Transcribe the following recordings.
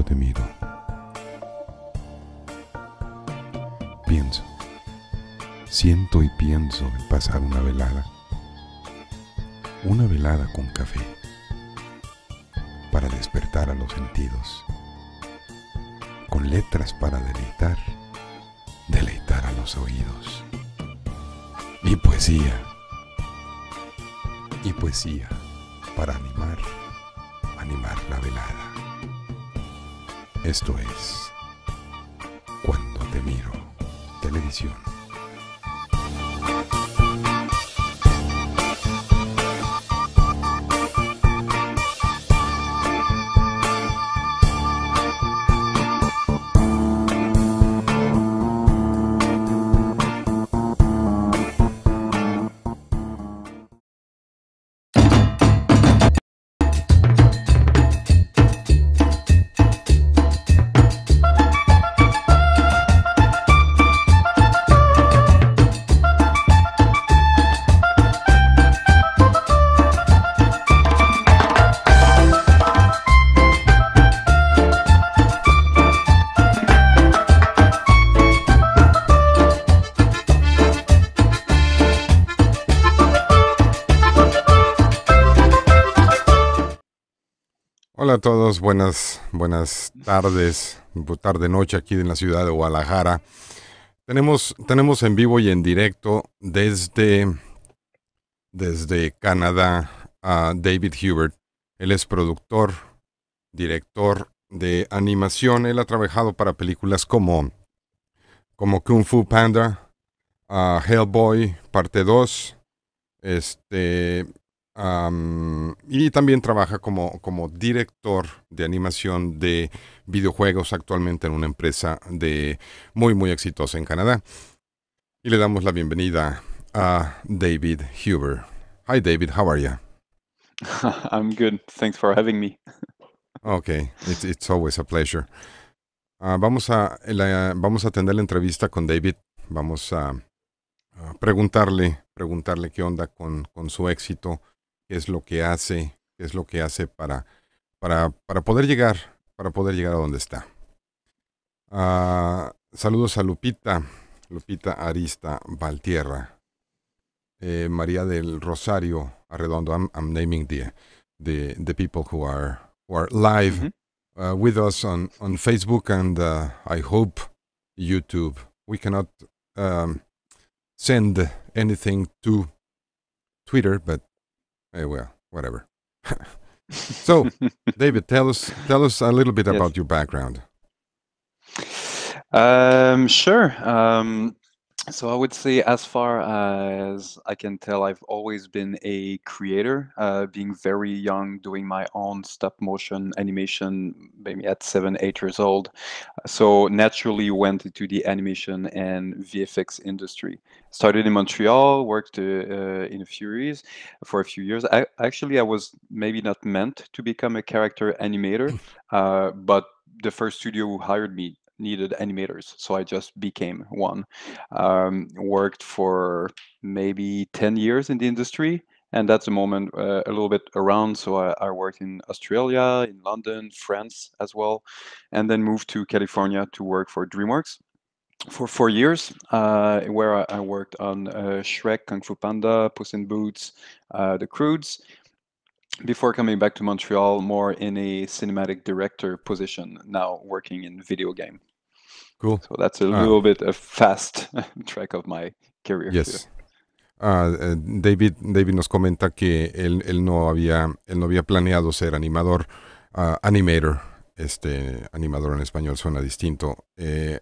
te miro, pienso, siento y pienso en pasar una velada con café, para despertar a los sentidos, con letras para deleitar a los oídos, y poesía para animar la velada. Esto es Cuando te miro, televisión. Hola a todos, buenas tardes, tarde noche aquí en la ciudad de Guadalajara. Tenemos en vivo y en directo desde Canadá a David Hubert. Él es productor, director de animación. Él ha trabajado para películas como Kung Fu Panda, Hellboy, parte 2, y también trabaja como director de animación de videojuegos actualmente en una empresa muy exitosa en Canadá. Y le damos la bienvenida a David Hubert. Hi David, how are you? I'm good. Thanks for having me. Okay, it's always a pleasure. Vamos a tener la entrevista con David. Vamos a preguntarle qué onda con su éxito, qué es lo que hace para poder llegar a donde está. Saludos a Lupita Arista Valtierra, María del Rosario Arredondo. I'm naming the people who are live with us on Facebook and I hope YouTube. We cannot send anything to Twitter, but well, whatever. So, David, tell us a little bit Yes. about your background. Sure. So I would say, as far as I can tell, I've always been a creator, being very young, doing my own stop motion animation, maybe at 7, 8 years old. So naturally went into the animation and VFX industry. Started in Montreal, worked in for a few years. I was maybe not meant to become a character animator, but the first studio who hired me needed animators, so I just became one. Worked for maybe 10 years in the industry, and that's a moment a little bit around. So I worked in Australia, in London, France as well, and then moved to California to work for DreamWorks for 4 years, where I worked on Shrek, Kung Fu Panda, Puss in Boots, The Croods, before coming back to Montreal more in a cinematic director position, now working in video game. Cool. So that's a little bit a fast track of my career. Yes. David nos comenta que él no había planeado ser animador, animator. Animador en español suena distinto,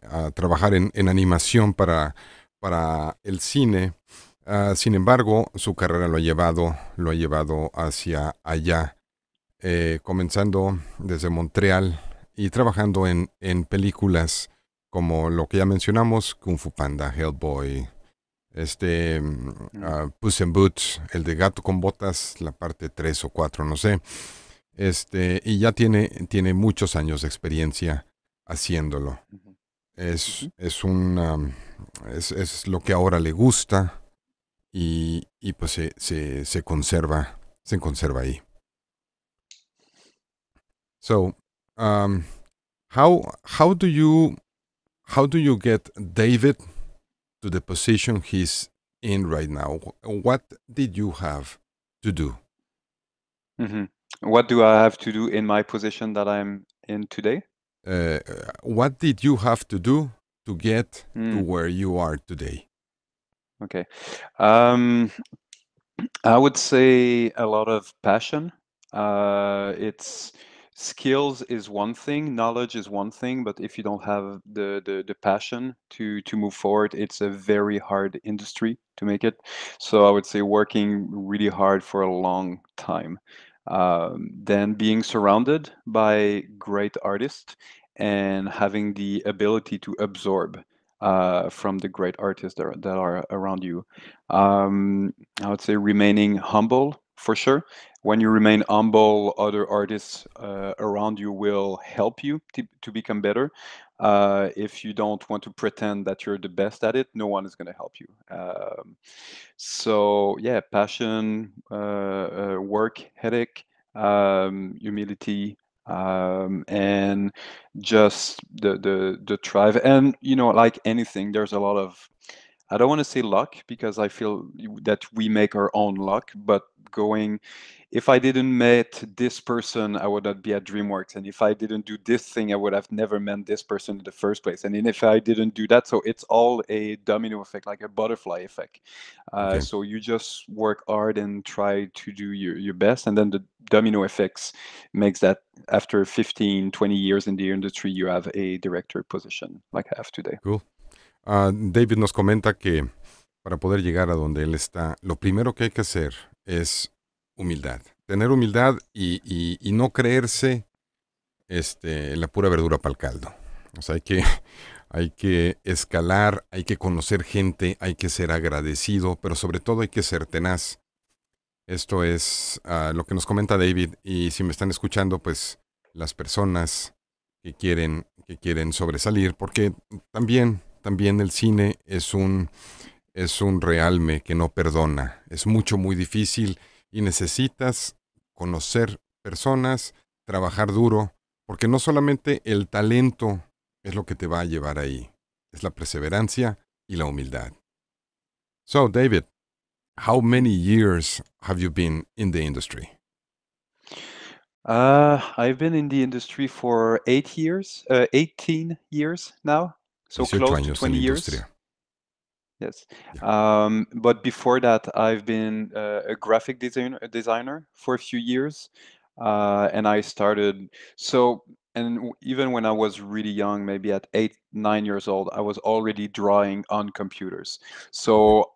a trabajar en animación para el cine. Sin embargo, su carrera lo ha llevado hacia allá, comenzando desde Montreal y trabajando en películas como lo que ya mencionamos, Kung Fu Panda, Hellboy, Puss in Boots, el de Gato con Botas, la parte 3 o 4, no sé. Y ya tiene muchos años de experiencia haciéndolo. Es lo que ahora le gusta y pues se conserva ahí. So, how do you get David to the position he's in right now? What did you have to do? hmm What do I have to do in my position that I'm in today? Uh, what did you have to do to get to Mm, where you are today? okay. Um, I would say a lot of passion. It's skills is one thing, knowledge is one thing, but if you don't have the passion to move forward, it's a very hard industry to make it. So I would say working really hard for a long time. Then being surrounded by great artists and having the ability to absorb from the great artists that are around you. I would say remaining humble for sure. When you remain humble, other artists around you will help you to become better. If you don't want to pretend that you're the best at it, no one is going to help you. So yeah, passion, work ethic, humility, and just the drive. And like anything, there's a lot of, I don't want to say luck because I feel that we make our own luck, but going, if I didn't met this person, I would not be at DreamWorks. And if I didn't do this thing, I would have never met this person in the first place. And then if I didn't do that, so it's all a domino effect, like a butterfly effect. Okay, So you just work hard and try to do your best. And then the domino effects makes that after 15, 20 years in the industry, you have a director position like I have today. cool. David nos comenta que para poder llegar a donde él está, lo primero que hay que hacer es humildad. Tener humildad y no creerse la pura verdura para el caldo. O sea, hay que escalar, hay que conocer gente, hay que ser agradecido, pero sobre todo hay que ser tenaz. Esto es lo que nos comenta David. Y si me están escuchando, pues las personas que quieren sobresalir, porque también el cine es un realme que no perdona. Es mucho, muy difícil y necesitas conocer personas, trabajar duro, porque no solamente el talento es lo que te va a llevar ahí, es la perseverancia y la humildad. So, David, how many years have you been in the industry? I've been in the industry for 8 years, 18 years now, so 18 close to años en 20 la years. industria. Yes. Ya. But before that, I've been a graphic designer for a few years, and I started so. And even when I was really young, maybe at 8, 9 years old, I was already drawing on computers. Okay. So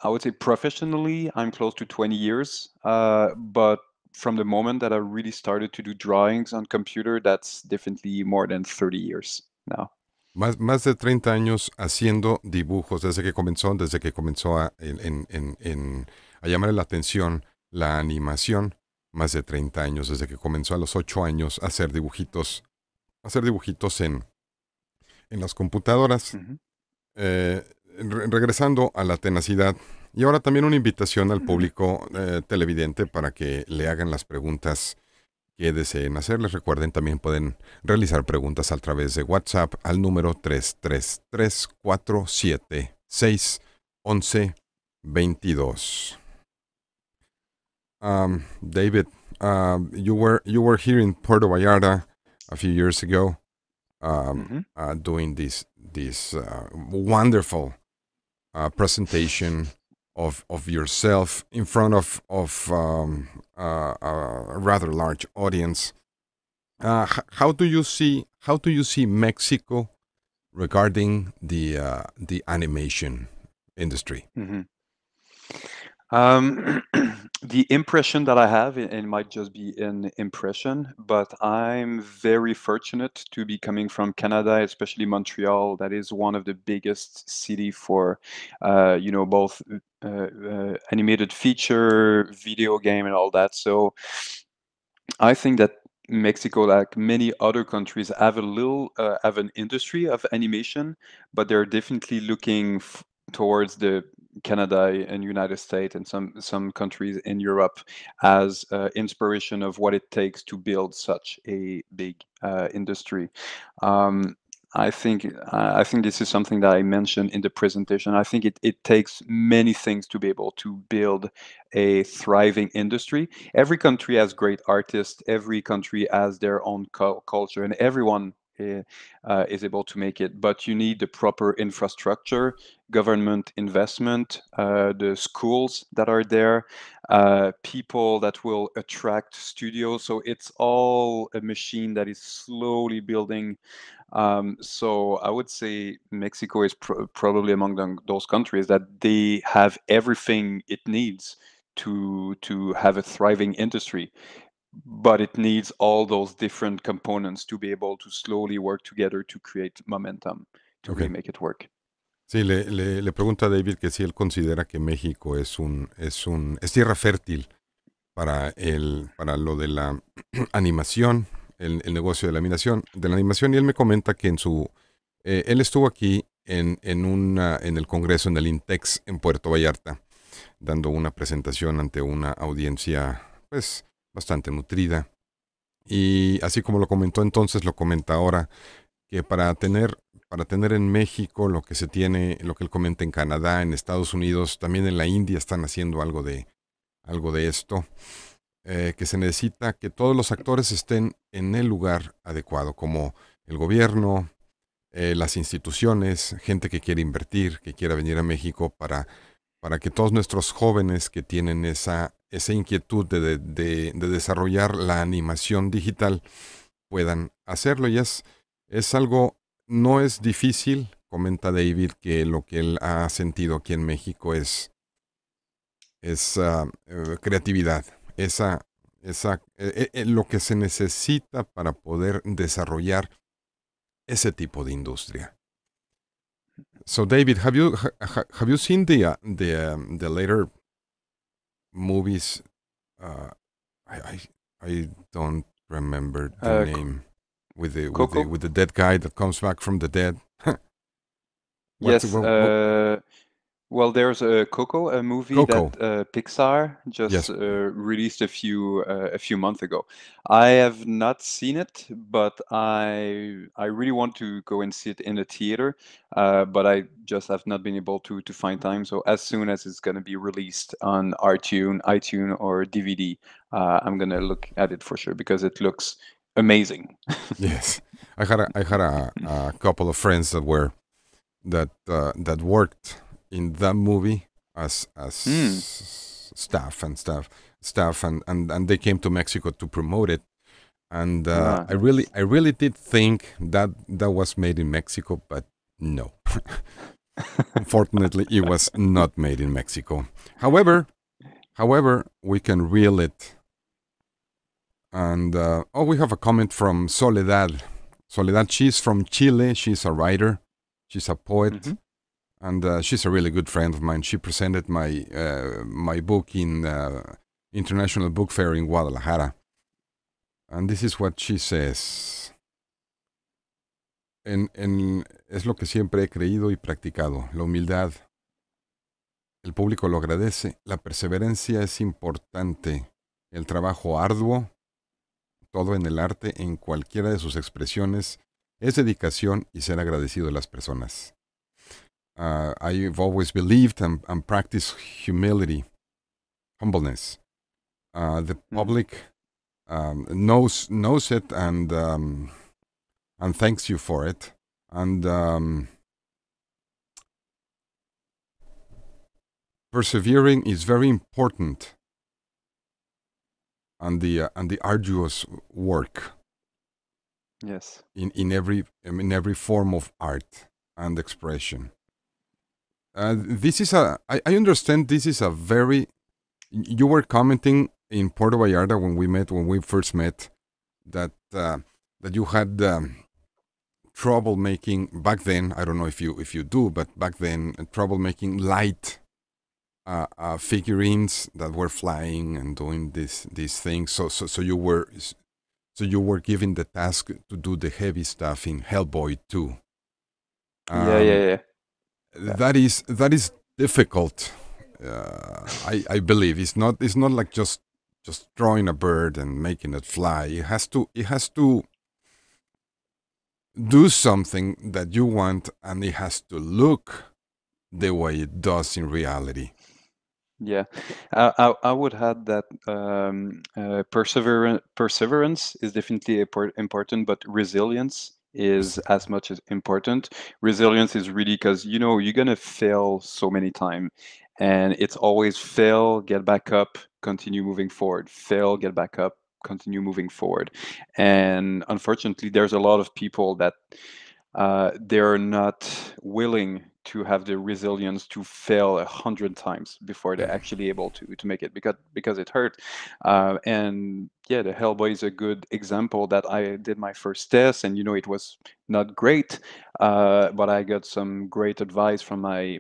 I would say professionally, I'm close to 20 years. But from the moment that I really started to do drawings on computer, that's definitely more than 30 years now. Más de 30 años haciendo dibujos desde que comenzó a llamar la atención la animación. Más de 30 años desde que comenzó a los 8 años a hacer dibujitos en las computadoras. Mhm. Regresando a la tenacidad. Y ahora también una invitación al público televidente para que le hagan las preguntas que deseen hacerles. Recuerden, también pueden realizar preguntas a través de WhatsApp al número 333-476-1122. David, you were here in Puerto Vallarta a few years ago, Mhm. doing this wonderful presentation of yourself in front of a rather large audience. How do you see Mexico regarding the animation industry? Mhm. The impression that I have, and it might just be an impression, but I'm very fortunate to be coming from Canada, especially Montreal. That is one of the biggest city for, both animated feature, video game, and all that. So I think that Mexico, like many other countries, have an industry of animation, but they're definitely looking towards the Canada and United States and some countries in Europe as inspiration of what it takes to build such a big industry. Um, I think this is something that I mentioned in the presentation. I think it takes many things to be able to build a thriving industry. Every country has great artists. Every country has their own culture, and everyone is able to make it. But you need the proper infrastructure, government investment, the schools that are there, people that will attract studios. So it's all a machine that is slowly building. So I would say Mexico is probably among those countries that they have everything it needs to have a thriving industry, but it needs all those different components to be able to slowly work together to create momentum to Ok. really make it work. Sí, le pregunta a David que si él considera que México es tierra fértil para lo de la animación, el negocio de la animación, y él me comenta que él estuvo aquí en el Congreso, en el INTEX, en Puerto Vallarta, dando una presentación ante una audiencia, pues, bastante nutrida. Y así como lo comentó entonces, lo comenta ahora, que para tener en México lo que se tiene, lo que él comenta en Canadá, en Estados Unidos, también en la India están haciendo algo de esto, que se necesita que todos los actores estén en el lugar adecuado, como el gobierno, las instituciones, gente que quiere invertir, que quiera venir a México para que todos nuestros jóvenes que tienen esa inquietud de desarrollar la animación digital puedan hacerlo. Y es algo, no es difícil, comenta David, que lo que él ha sentido aquí en México es creatividad, lo que se necesita para poder desarrollar ese tipo de industria. So David, have you seen the later movies? I don't remember the name with the dead guy that comes back from the dead. Yes. What? Well, there's Coco, a movie Coco. that Pixar just Yes. released a few months ago. I have not seen it, but I really want to go and see it in a theater. But I just have not been able to find time. So as soon as it's going to be released on iTunes or DVD, I'm gonna look at it for sure because it looks amazing. Yes. I had a couple of friends that worked in that movie as staff and they came to Mexico to promote it, and I really did think that was made in Mexico, but no. Unfortunately, it was not made in Mexico. However, we can reel it. And we have a comment from Soledad. Soledad, she's from Chile. She's a writer. She's a poet. Mm-hmm. And she's a really good friend of mine. She presented my book in International Book Fair in Guadalajara. And this is what she says. Es lo que siempre he creído y practicado, la humildad. El público lo agradece. La perseverancia es importante. El trabajo arduo, todo en el arte, en cualquiera de sus expresiones, es dedicación y ser agradecido de las personas. I've always believed and practiced humility, humbleness. The public knows it and thanks you for it. And persevering is very important. And the arduous work. Yes. In every form of art and expression. This is I understand this is a very. You were commenting in Puerto Vallarta when we first met, that you had trouble making back then. I don't know if you do, but back then trouble making light figurines that were flying and doing these things. So you were given the task to do the heavy stuff in Hellboy 2. Yeah. That is difficult. I believe it's not like just drawing a bird and making it fly. It has to do something that you want, and it has to look the way it does in reality. Yeah, I would add that perseverance is definitely important, but resilience is as much as important. Resilience is really because you're gonna fail so many times, and it's always fail, get back up, continue moving forward. Fail, get back up, continue moving forward. And unfortunately, there's a lot of people that they're not willing to have the resilience to fail 100 times before they're actually able to make it because it hurt. And yeah, the Hellboy is a good example that I did my first test, and it was not great, but I got some great advice from my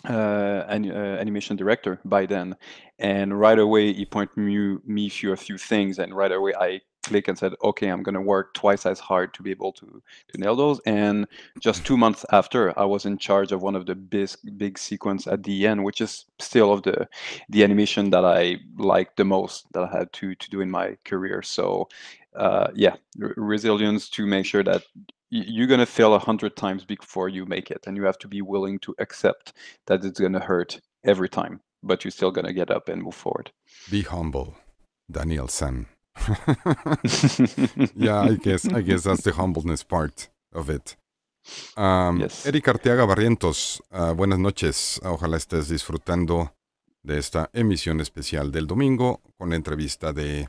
animation director by then, and right away he pointed me through a few things, and right away I click and said, okay, I'm going to work twice as hard to be able to nail those. And just 2 months after, I was in charge of one of the big sequence at the end, which is still of the animation that I like the most that I had to do in my career. So yeah, resilience to make sure that you're going to fail 100 times before you make it, and you have to be willing to accept that it's going to hurt every time, but you're still going to get up and move forward. Be humble, Daniel-san. Yeah, I guess that's the humbleness part of it. Yes. Eric Arteaga Barrientos, buenas noches. Ojalá estés disfrutando de esta emisión especial del domingo con la entrevista de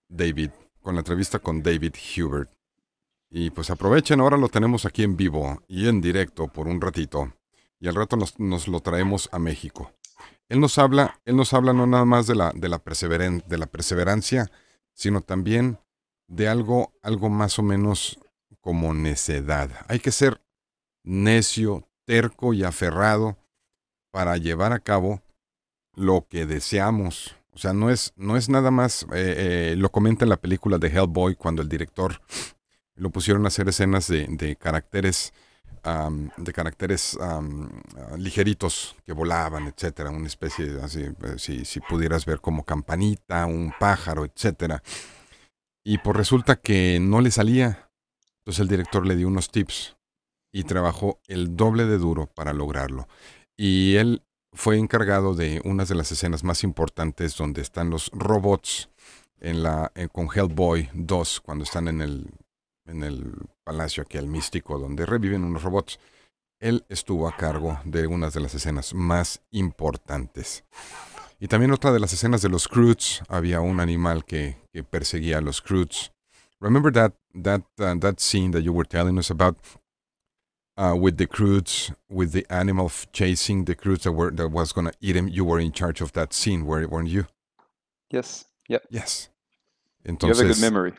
David, con la entrevista con David Hubert. Y pues aprovechen, ahora lo tenemos aquí en vivo y en directo por un ratito. Y al rato nos lo traemos a México. Él nos habla no nada más de la perseverancia, sino también de algo más o menos como necedad. Hay que ser necio, terco y aferrado para llevar a cabo lo que deseamos. O sea, no es nada más, lo comenta en la película de Hellboy cuando el director lo pusieron a hacer escenas de caracteres ligeritos que volaban, etcétera, una especie de, así, si pudieras ver como campanita, un pájaro, etcétera. Y pues resulta que no le salía. Entonces el director le dio unos tips y trabajó el doble de duro para lograrlo. Y él fue encargado de una de las escenas más importantes donde están los robots con Hellboy 2, cuando están en el palacio aquel místico donde reviven unos robots. Él estuvo a cargo de una de las escenas más importantes. Y también otra de las escenas de los Croods, había un animal que perseguía a los Croods. Remember that scene that you were telling us about with the Croods, with the animal chasing the Croods that was going to eat him? You were in charge of that scene, weren't you? Yes. Yep. Yes. Entonces, you have a good memory.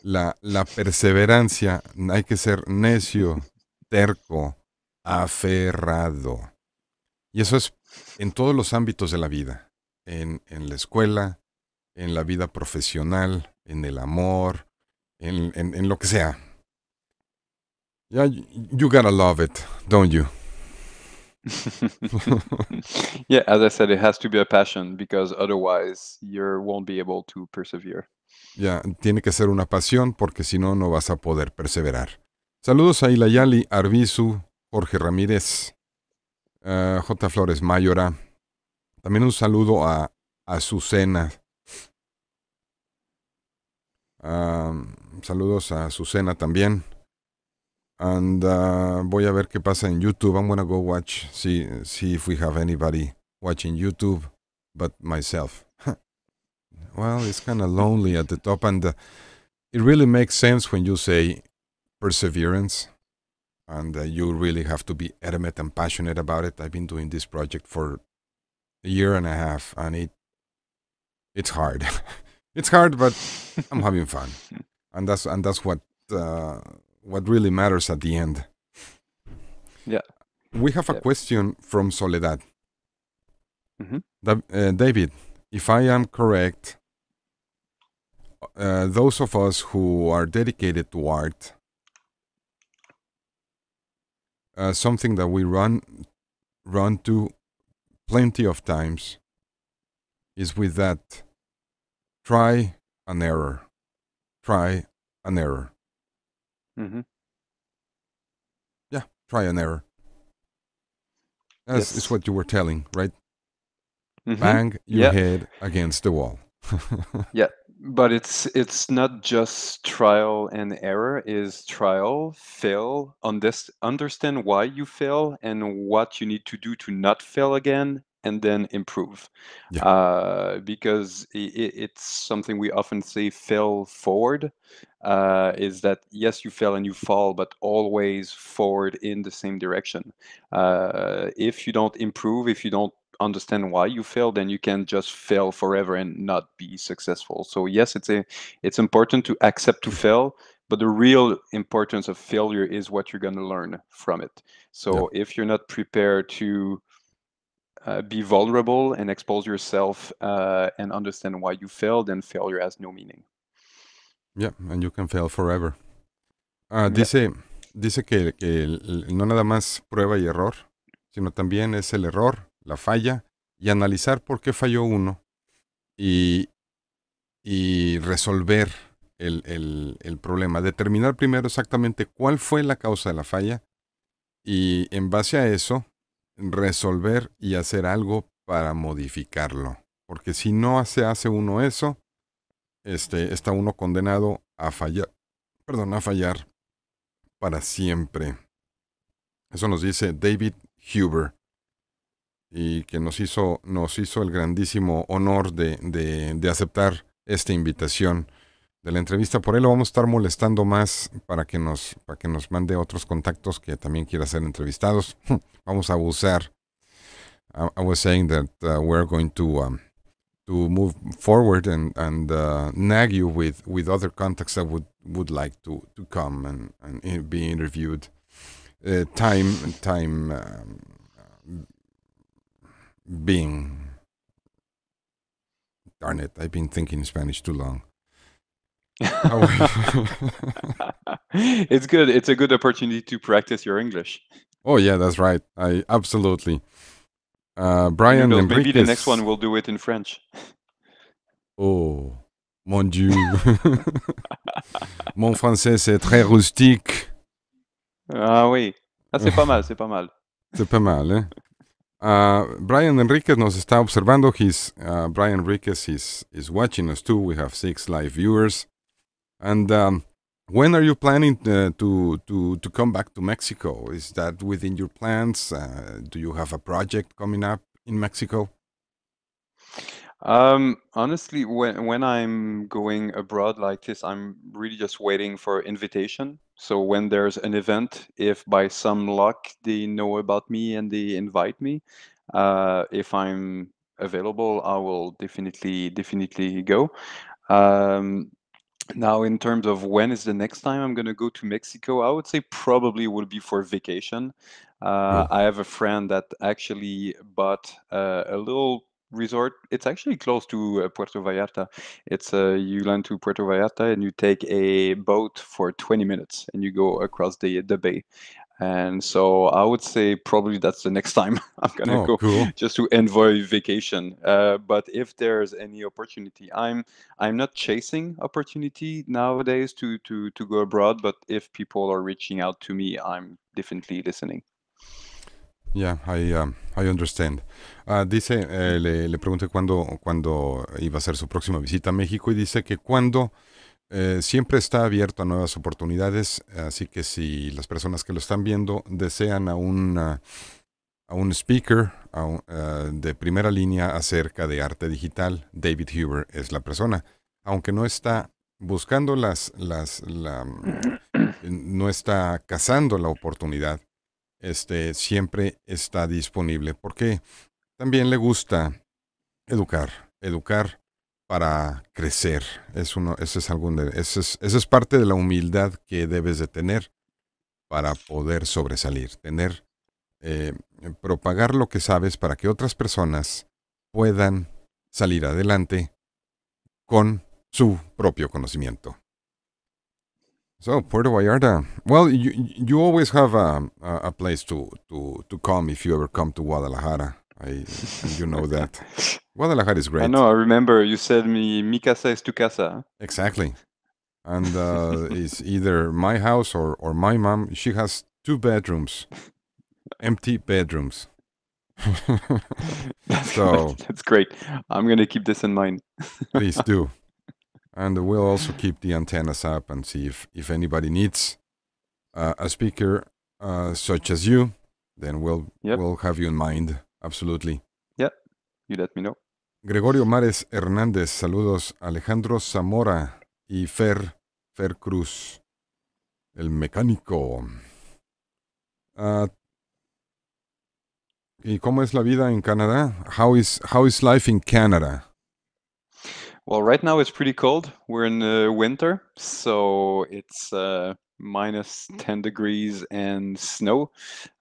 La perseverancia, hay que ser necio, terco, aferrado. Y eso es en todos los ámbitos de la vida. En la escuela, en la vida profesional, en el amor, en lo que sea. Yeah, you gotta love it, don't you? Yeah, as I said, it has to be a passion, because otherwise you won't be able to persevere. Ya, tiene que ser una pasión, porque si no, no vas a poder perseverar. Saludos a Ilayali, Arbizu, Jorge Ramírez, J. Flores Mayora. También un saludo a Azucena. Saludos a Azucena también. And voy a ver qué pasa en YouTube. I'm gonna go watch, see if we have anybody watching YouTube but myself. Well, it's kind of lonely at the top, and it really makes sense when you say perseverance, and you really have to be adamant and passionate about it. I've been doing this project for a year and a half, and it's hard. It's hard, but I'm having fun, and that's what really matters at the end. Yeah. We have a question from Soledad. Mm-hmm. David, if I am correct, those of us who are dedicated to art, something that we run to plenty of times is with that try and error. Try and error. Mm-hmm. Yeah, try and error. That's Yes. what you were telling, right? Mm-hmm. Bang your Yeah. head against the wall. Yeah, but it's not just trial and error. Is trial, fail, understand why you fail and what you need to do to not fail again, and then improve. Yeah. Because it's something we often say: fail forward. Is that yes, you fail and you fall, but always forward in the same direction. If you don't improve, if you don't understand why you fail, then you can just fail forever and not be successful. So yes, it's important to accept to fail, but the real importance of failure is what you're going to learn from it. So Yeah. if you're not prepared to be vulnerable and expose yourself and understand why you failed, then failure has no meaning. Yeah, and you can fail forever. Yeah. Dice que no nada más prueba y error, sino también es el error, la falla, y analizar por qué falló uno y, y resolver el problema. Determinar primero exactamente cuál fue la causa de la falla y en base a eso resolver y hacer algo para modificarlo. Porque si no hace uno eso, está uno condenado a fallar, a fallar para siempre. Eso nos dice David Hubert y que nos hizo el grandísimo honor de aceptar esta invitación de la entrevista. Por él lo vamos a estar molestando más para que nos mande otros contactos que también quiera ser entrevistados. Vamos a abusar. I was saying that we're going to move forward and nag you with other contacts that would like to come and be interviewed. Time being. Darn it, I've been thinking Spanish too long. It's good. It's a good opportunity to practice your English. Oh yeah, that's right. I absolutely. Who Brian knows? Maybe the Enriquez. next one we'll do it in French. Oh, mon Dieu. Mon français c'est très rustique. Ah oui. Ah, c'est pas mal, c'est pas mal. C'est pas mal, eh? Brian Enriquez nos está observando. Brian Enriquez is watching us too. We have 6 live viewers. And when are you planning to come back to Mexico? Is that within your plans? Do you have a project coming up in Mexico? Honestly, when I'm going abroad like this, I'm really just waiting for invitation. So when there's an event, if by some luck they know about me and they invite me, if I'm available, I will definitely go. Now, in terms of when is the next time I'm going to go to Mexico, I would say probably would be for vacation. Oh, I have a friend that actually bought a little resort. It's actually close to Puerto Vallarta. It's you land to Puerto Vallarta and you take a boat for 20 minutes and you go across the bay. And so I would say probably that's the next time I'm gonna oh, go cool. just to enjoy vacation. But if there's any opportunity, I'm not chasing opportunity nowadays to go abroad. But if people are reaching out to me, I'm definitely listening. Yeah, I understand. Dice, le pregunté cuándo iba a ser su próxima visita a México y dice que cuando siempre está abierto a nuevas oportunidades, así que si las personas que lo están viendo desean a un speaker de primera línea acerca de arte digital, David Hubert es la persona. Aunque no está buscando no está cazando la oportunidad, siempre está disponible porque también le gusta educar para crecer. Esa es parte de la humildad que debes de tener para poder sobresalir, eh, propagar lo que sabes para que otras personas puedan salir adelante con su propio conocimiento. So, Puerto Vallarta. Well, you always have a place to come if you ever come to Guadalajara. And you know that. Guadalajara is I great. know, I remember you said mi casa es tu casa. Exactly. And it's either my house or my mom. She has 2 bedrooms, empty bedrooms. So That's great. I'm gonna keep this in mind. please do. And we'll also keep the antennas up and see if anybody needs a speaker such as you, then Yep. we'll have you in mind. Absolutely. Yep. You let me know. Gregorio Mares Hernández, saludos. Alejandro Zamora y Fer Cruz, el mecánico. ¿Y cómo es la vida en Canadá? How is life in Canada? Well, right now it's pretty cold. We're in the winter, so it's minus 10 degrees and snow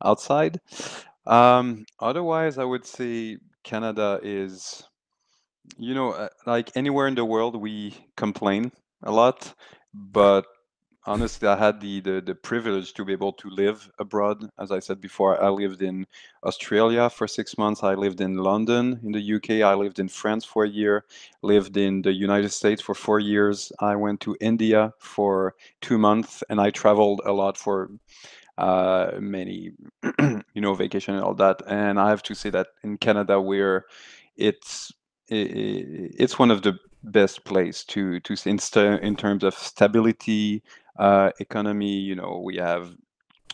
outside. Otherwise, I would say Canada is, like anywhere in the world, we complain a lot, Yeah. but honestly, I had the privilege to be able to live abroad. As I said before, I lived in Australia for 6 months. I lived in London in the UK. I lived in France for a year. Lived in the United States for 4 years. I went to India for 2 months, and I traveled a lot for many, vacation and all that. And I have to say that in Canada, where it's it's one of the best place to in terms of stability, economy.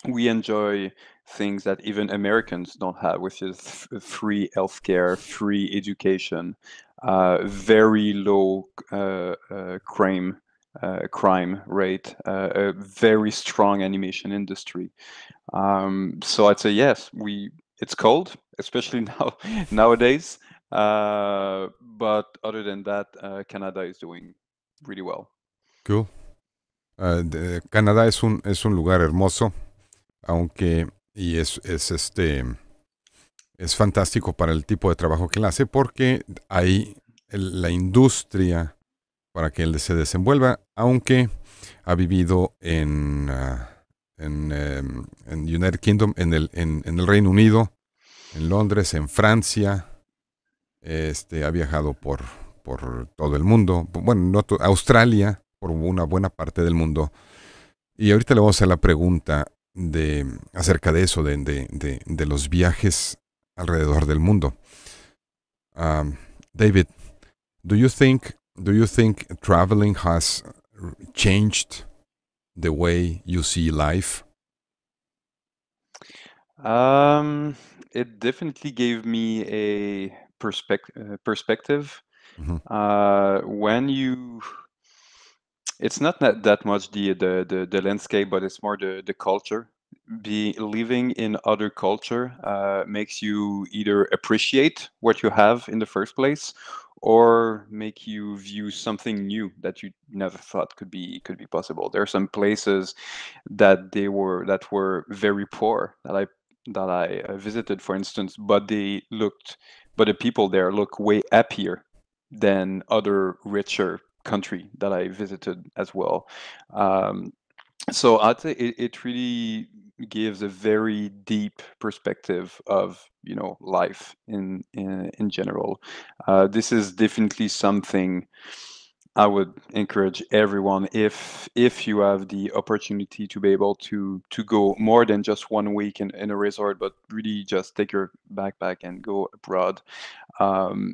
We enjoy things that even Americans don't have, which is free healthcare, free education, very low crime rate, a very strong animation industry. So I'd say yes. It's cold, especially nowadays. But other than that, Canada is doing really well. Cool. Canadá es un lugar hermoso, aunque y es fantástico para el tipo de trabajo que él hace porque hay la industria para que él se desenvuelva, aunque ha vivido en United Kingdom, en el Reino Unido, en Londres, en Francia. Ha viajado por todo el mundo, bueno, no Australia, por una buena parte del mundo. Y ahorita le vamos a hacer la pregunta acerca de eso, de los viajes alrededor del mundo. David, do you think traveling has changed the way you see life? It definitely gave me a perspective. Mhm. When you It's not that much the landscape, but it's more the culture. Living in other culture makes you either appreciate what you have in the first place, or make you view something new that you never thought could be possible. There are some places that were very poor that I visited, for instance, but the people there look way happier than other richer country that I visited as well. So I'd say it really gives a very deep perspective of life in general. This is definitely something I would encourage everyone, if you have the opportunity to be able to go more than just 1 week in a resort, but really just take your backpack and go abroad.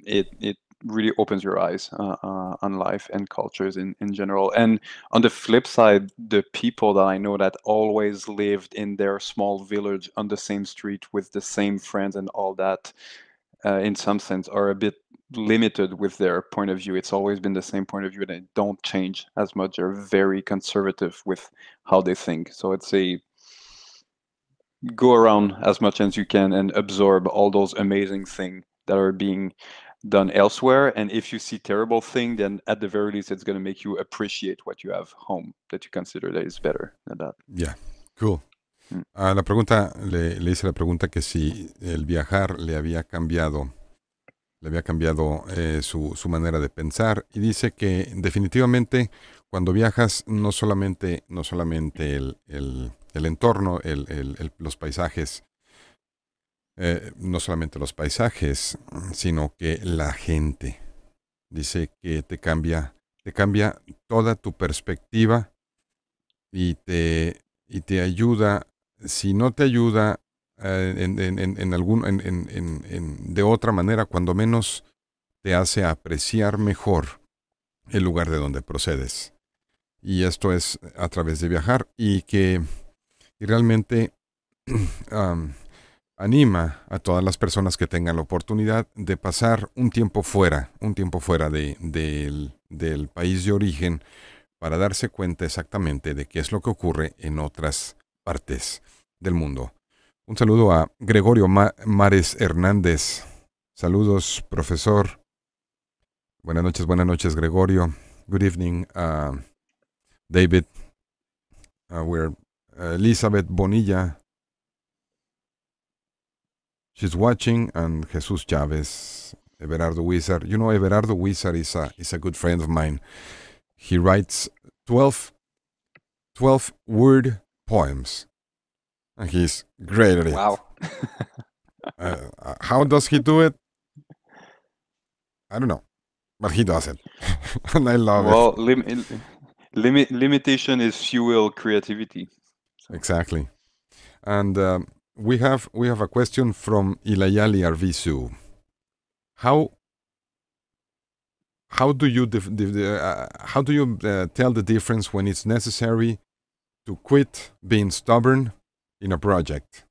It really opens your eyes on life and cultures in general. And on the flip side, the people that I know that always lived in their small village on the same street with the same friends and all that, in some sense, are a bit limited with their point of view. It's always been the same point of view, and they don't change as much. They're very conservative with how they think. So I'd say go around as much as you can and absorb all those amazing things that are being done elsewhere. And if you see terrible thing, then at the very least, it's going to make you appreciate what you have home that you consider that is better than that. Yeah, cool. Mm. La pregunta, le hice la pregunta que si el viajar le había cambiado su manera de pensar, y dice que definitivamente cuando viajas no solamente el entorno, los paisajes No solamente los paisajes, sino que la gente. Dice que te cambia toda tu perspectiva y te ayuda, si no te ayuda en algún, de otra manera, cuando menos te hace apreciar mejor el lugar de donde procedes. Y esto es a través de viajar y realmente um, anima a todas las personas que tengan la oportunidad de pasar un tiempo fuera del país de origen para darse cuenta exactamente de qué es lo que ocurre en otras partes del mundo. Un saludo a Gregorio Mares Hernández. Saludos, profesor. Buenas noches, Gregorio. Good evening, David. We're Elizabeth Bonilla. She's watching, and Jesus Chavez, Everardo Wizard. You know, Everardo Wizard is a good friend of mine. He writes 12 word poems, and he's great at it. Wow. How does he do it? I don't know, but he does it, and I love Well, it. limitation is fuel creativity. So. Exactly. And we have a question from Ilayali Arvisu. How do you tell the difference when it's necessary to quit being stubborn in a project?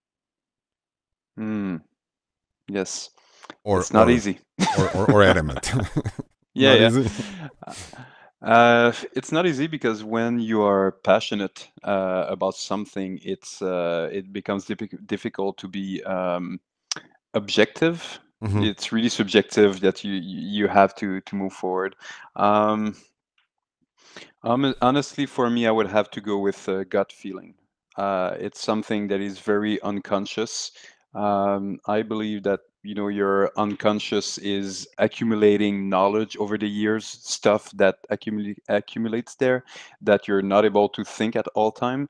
Yes. Or it's not easy. or adamant. Yeah, Not yeah. easy. It's not easy because when you are passionate about something, it becomes difficult to be objective. Mhm. It's really subjective that you have to move forward. Honestly, for me, I would have to go with gut feeling. It's something that is very unconscious. I believe that your unconscious is accumulating knowledge over the years, stuff that accumulates there that you're not able to think at all time.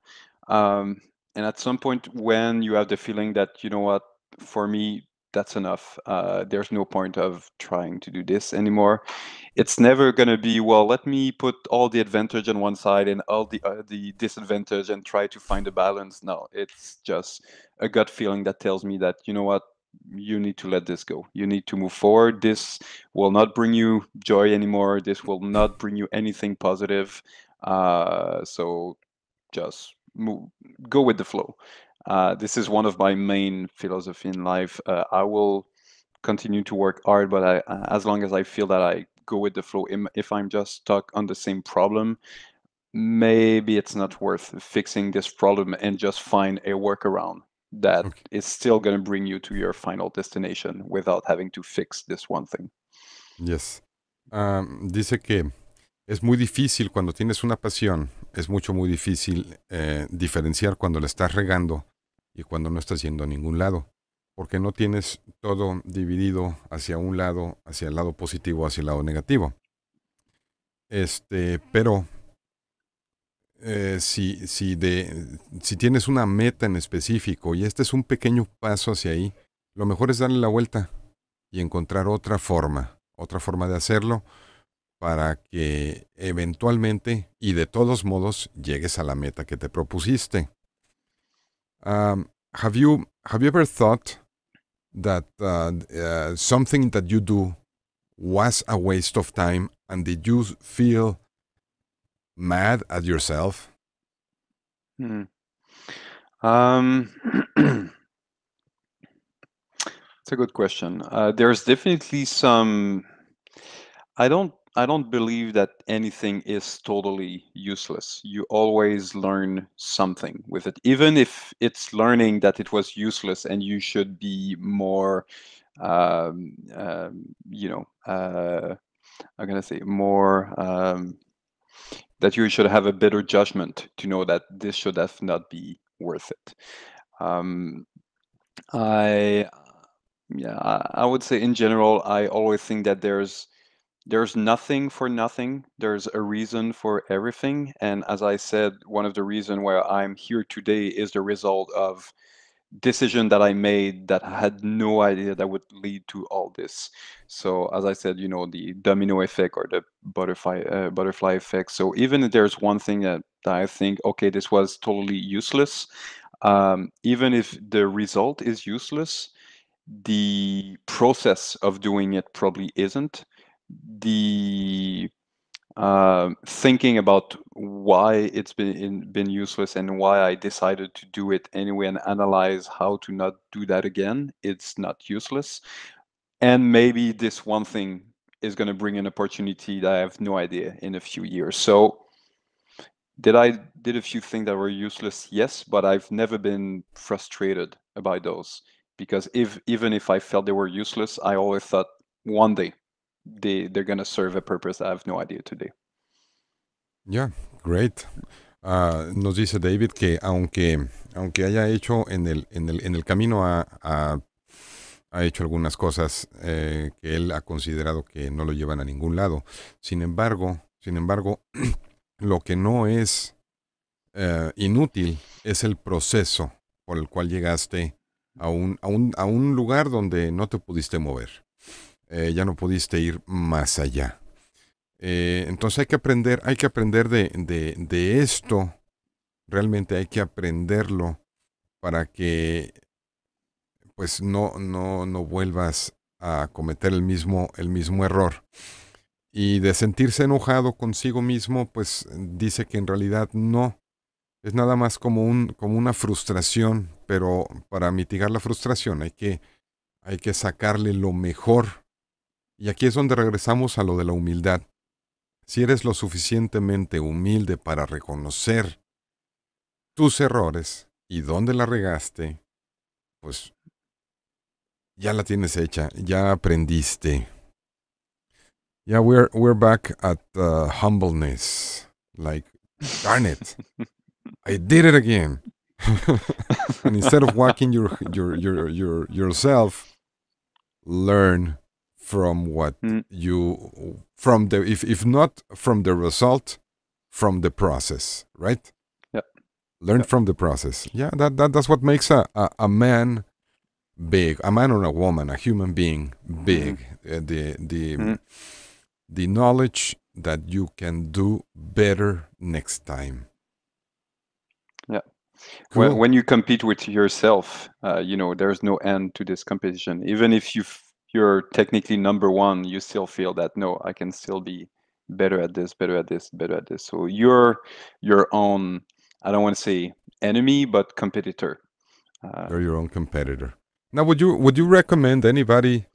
And at some point, when you have the feeling that what, for me, that's enough. There's no point of trying to do this anymore. It's never going to be, well, let me put all the advantage on one side and all the disadvantage and try to find a balance. No, it's just a gut feeling that tells me that, what, you need to let this go. You need to move forward. This will not bring you joy anymore. This will not bring you anything positive. So just go with the flow. This is one of my main philosophy in life. I will continue to work hard, but as long as I feel that I go with the flow, if I'm just stuck on the same problem, maybe it's not worth fixing this problem and just find a workaround that Okay. is still going to bring you to your final destination without having to fix this one thing. Yes. Dice que es muy difícil cuando tienes una pasión, es muy difícil diferenciar cuando la estás regando y cuando no estás yendo a ningún lado, porque no tienes todo dividido hacia un lado, hacia el lado positivo, hacia el lado negativo. Pero si tienes una meta en específico y este es un pequeño paso hacia ahí, lo mejor es darle la vuelta y encontrar otra forma de hacerlo para que eventualmente y de todos modos llegues a la meta que te propusiste. Have you ever thought that something that you do was a waste of time, and did you feel mad at yourself? It's a good question. There's definitely some. I don't believe that anything is totally useless. You always learn something with it, even if it's learning that it was useless and you should be more, I'm gonna say more. That you should have a better judgment to know that this should have not be worth it. I I would say in general, I always think that there's nothing for nothing. There's a reason for everything. And as I said, one of the reasons why I'm here today is the result of decision that I made that I had no idea that would lead to all this. So as I said, the domino effect or the butterfly effect. So even if there's one thing that I think, okay, this was totally useless, even if the result is useless, the process of doing it probably isn't. The thinking about why it's been useless and why I decided to do it anyway and analyze how to not do that again, it's not useless. And maybe this one thing is going to bring an opportunity that I have no idea in a few years. So did a few things that were useless? Yes, but I've never been frustrated about those, because even if I felt they were useless, I always thought one day they're going to serve a purpose I have no idea today. Yeah, great. Nos dice David que aunque haya hecho en el camino ha hecho algunas cosas que él ha considerado que no lo llevan a ningún lado. Sin embargo, lo que no es inútil es el proceso por el cual llegaste a un lugar donde no te pudiste mover. Ya no pudiste ir más allá. Entonces hay que aprender de esto. Realmente hay que aprenderlo para que pues no vuelvas a cometer el mismo error. Y de sentirse enojado consigo mismo, pues dice que en realidad no. Es nada más como una frustración, pero para mitigar la frustración hay que sacarle lo mejor. Y aquí es donde regresamos a lo de la humildad. Si eres lo suficientemente humilde para reconocer tus errores y dónde la regaste, pues ya la tienes hecha, ya aprendiste. Yeah, we're back at humbleness. Like, darn it, I did it again. And instead of whacking yourself, learn from what if not from the result, from the process, right? Yeah. Learn from the process. Yeah, that's what makes a man big, a man or a woman, a human being big. The knowledge that you can do better next time. Yeah. Cool. When you compete with yourself, there's no end to this competition. Even if you're technically number one, you still feel that, no, I can still be better at this, better at this, better at this. So you're your own, I don't want to say enemy, but competitor. You're your own competitor. Now, would you recommend anybody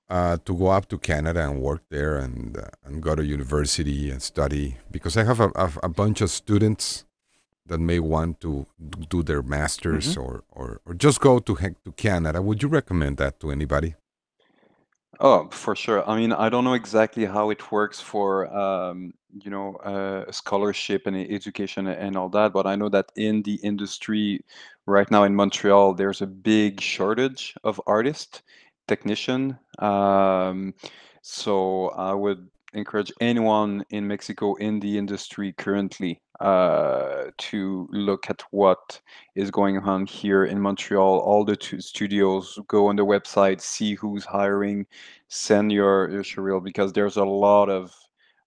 to go up to Canada and work there and go to university and study? Because I have a bunch of students that may want to do their masters or just go to Canada. Would you recommend that to anybody? Oh, for sure. I mean, I don't know exactly how it works for scholarship and education and all that, but I know that in the industry right now in Montreal, there's a big shortage of artists, technician. So I would encourage anyone in Mexico in the industry currently to look at what is going on here in Montreal. All the studios, go on the website, see who's hiring, send your showreel, because there's a lot of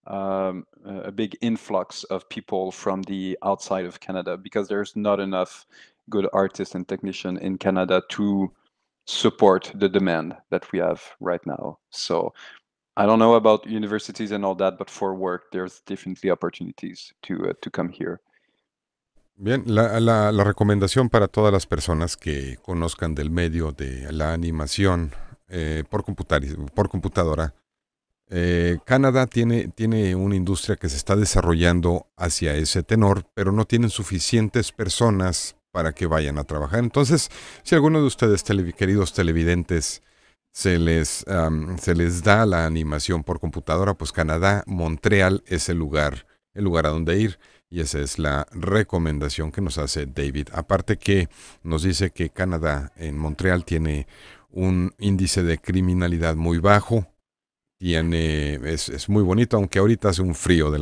a big influx of people from the outside of Canada, because there's not enough good artists and technicians in Canada to support the demand that we have right now. So I don't know about universities and all that, but for work, there's definitely opportunities to come here. Bien, la recomendación para todas las personas que conozcan del medio de la animación por computadora. Canadá tiene una industria que se está desarrollando hacia ese tenor, pero no tienen suficientes personas para que vayan a trabajar. Entonces, si alguno de ustedes, queridos televidentes, se les da la animación por computadora, pues Canadá, Montreal es el lugar a donde ir. Y esa es la recomendación que nos hace David. Aparte que nos dice que Canadá, en Montreal, tiene un índice de criminalidad muy bajo. Es muy bonito, aunque ahorita hace un frío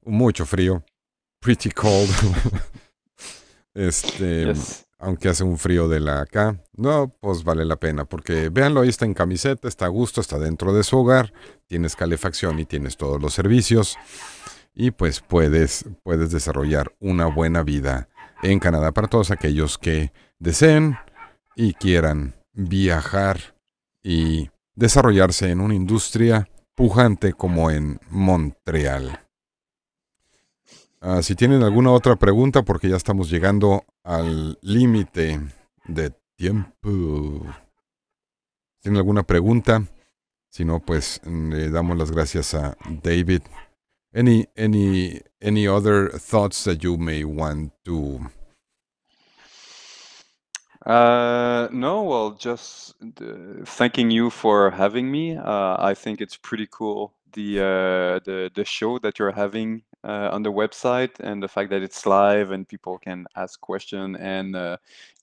mucho frío. Pretty cold. Yes. aunque hace un frío de la acá, no, pues vale la pena, porque véanlo, ahí está en camiseta, está a gusto, está dentro de su hogar, tienes calefacción y tienes todos los servicios, y pues puedes desarrollar una buena vida en Canadá para todos aquellos que deseen y quieran viajar y desarrollarse en una industria pujante como en Montreal. Si tienen alguna otra pregunta, porque ya estamos llegando al límite de tiempo. ¿Tienen alguna pregunta? Si no, pues le damos las gracias a David. Any other thoughts that you may want to? No, well, just thanking you for having me. I think it's pretty cool the show that you're having on the website, and the fact that it's live and people can ask questions. And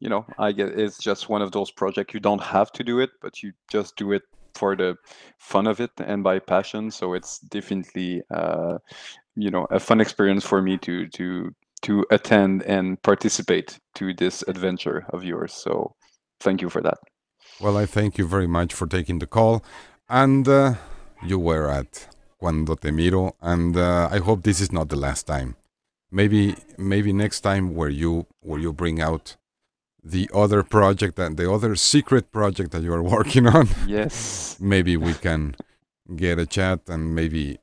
you know, I guess it's just one of those projects you don't have to do it, but you just do it for the fun of it and by passion. So it's definitely you know, a fun experience for me to attend and participate to this adventure of yours. So thank you for that. Well, I thank you very much for taking the call. And you were at Cuando Te Miro, and I hope this is not the last time. Maybe next time where you bring out the other project and the other secret project that you are working on. Yes. Maybe we can get a chat, and maybe,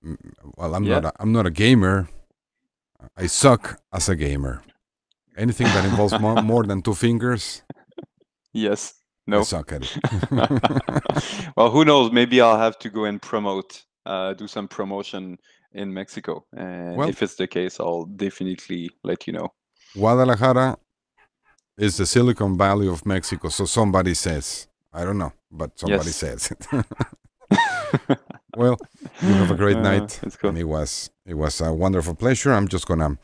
well, I'm not a gamer. I suck as a gamer. Anything that involves more than 2 fingers. Yes. No. I suck at it. Well, who knows? Maybe I'll have to go and do some promotion in Mexico. And well, if it's the case, I'll definitely let you know. Guadalajara is the Silicon Valley of Mexico, so somebody says. I don't know, but somebody says it. Well, you have a great night. Cool. And it was a wonderful pleasure. I'm just gonna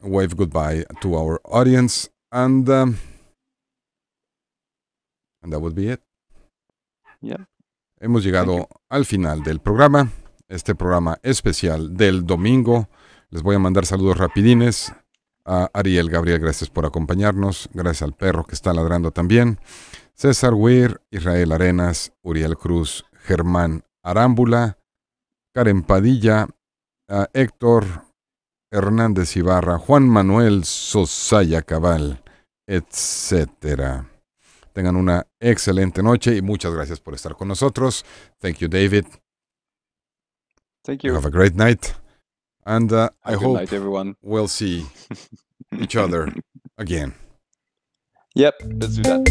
wave goodbye to our audience, and that would be it. Yeah. Hemos llegado al final del programa, este programa especial del domingo. Les voy a mandar saludos rapidines a Ariel Gabriel, gracias por acompañarnos, gracias al perro que está ladrando también, César Weir, Israel Arenas, Uriel Cruz, Germán Arámbula, Karen Padilla, Héctor Hernández Ibarra, Juan Manuel Sosaya Cabal, etcétera. Tengan una excelente noche y muchas gracias por estar con nosotros. Thank you, David. Thank you. Have a great night. And I hope night, everyone. We'll see each other again. Yep, let's do that.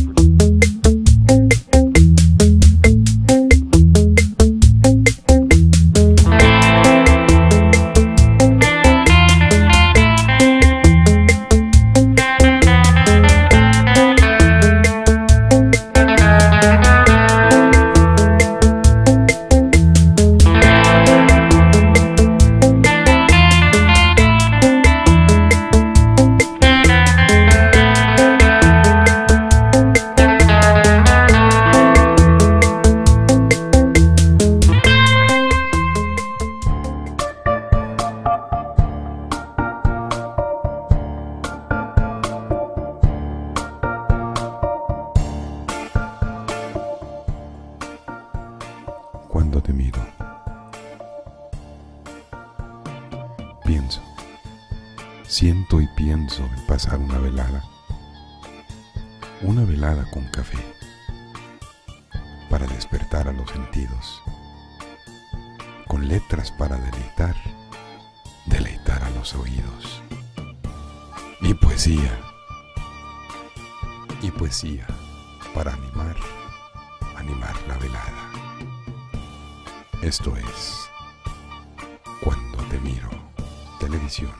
Cuando te miro, pienso, siento y pienso en pasar una velada con café, para despertar a los sentidos, con letras para deleitar a los oídos, y poesía para animar la velada. Esto es Cuando te miro, televisión.